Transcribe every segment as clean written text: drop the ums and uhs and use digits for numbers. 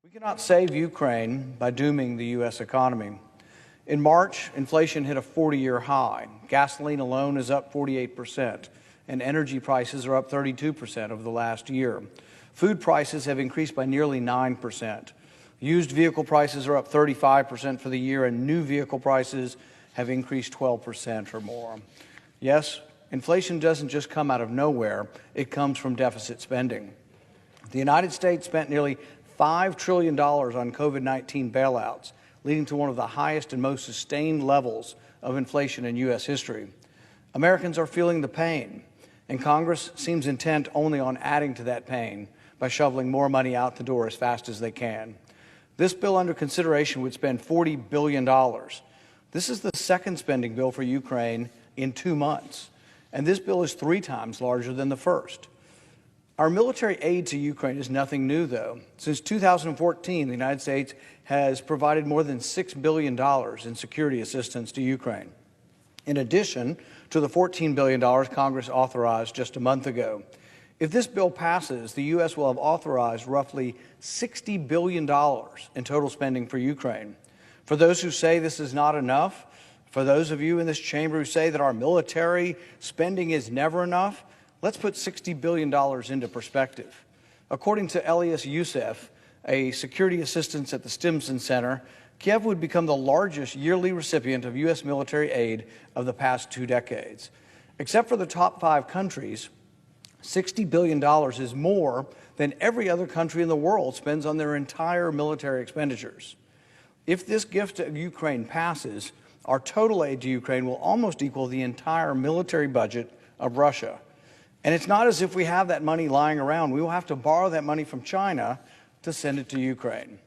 We cannot save Ukraine by dooming the U.S. economy. In March, inflation hit a 40-year high. Gasoline alone is up 48%, and energy prices are up 32% over the last year. Food prices have increased by nearly 9%. Used vehicle prices are up 35% for the year, and new vehicle prices have increased 12% or more. Yes, inflation doesn't just come out of nowhere. It comes from deficit spending. The United States spent nearly $5 trillion on COVID-19 bailouts, leading to one of the highest and most sustained levels of inflation in U.S. history. Americans are feeling the pain, and Congress seems intent only on adding to that pain by shoveling more money out the door as fast as they can. This bill under consideration would spend $40 billion. This is the second spending bill for Ukraine in 2 months, and this bill is 3 times larger than the first. Our military aid to Ukraine is nothing new, though. Since 2014, the United States has provided more than $6 billion in security assistance to Ukraine, in addition to the $14 billion Congress authorized just a month ago. If this bill passes, the U.S. will have authorized roughly $60 billion in total spending for Ukraine. For those who say this is not enough, for those of you in this chamber who say that our military spending is never enough, let's put $60 billion into perspective. According to Elias Youssef, a security assistant at the Stimson Center, Kiev would become the largest yearly recipient of U.S. military aid of the past 2 decades. Except for the top 5 countries, $60 billion is more than every other country in the world spends on their entire military expenditures. If this gift to Ukraine passes, our total aid to Ukraine will almost equal the entire military budget of Russia. And it's not as if we have that money lying around. We will have to borrow that money from China to send it to Ukraine.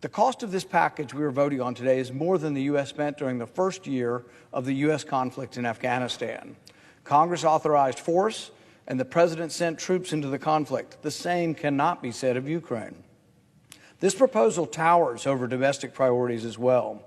The cost of this package we are voting on today is more than the U.S. spent during the first year of the U.S. conflict in Afghanistan. Congress authorized force, and the President sent troops into the conflict. The same cannot be said of Ukraine. This proposal towers over domestic priorities as well.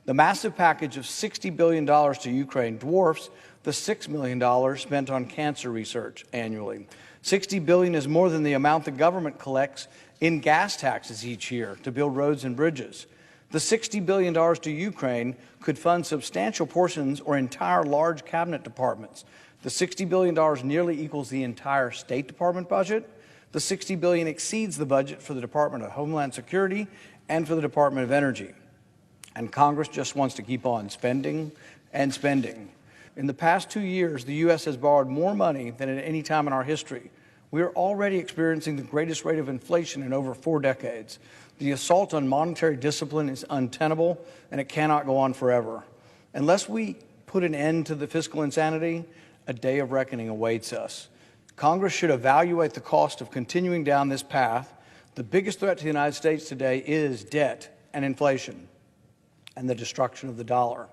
The massive package of $60 billion to Ukraine dwarfs the $6 million spent on cancer research annually. $60 billion is more than the amount the government collects in gas taxes each year to build roads and bridges. The $60 billion to Ukraine could fund substantial portions or entire large cabinet departments. The $60 billion nearly equals the entire State Department budget. The $60 billion exceeds the budget for the Department of Homeland Security and for the Department of Energy. And Congress just wants to keep on spending and spending. In the past 2 years, the U.S. has borrowed more money than at any time in our history. We are already experiencing the greatest rate of inflation in over 4 decades. The assault on monetary discipline is untenable, and it cannot go on forever. Unless we put an end to the fiscal insanity, a day of reckoning awaits us. Congress should evaluate the cost of continuing down this path. The biggest threat to the United States today is debt and inflation and the destruction of the dollar.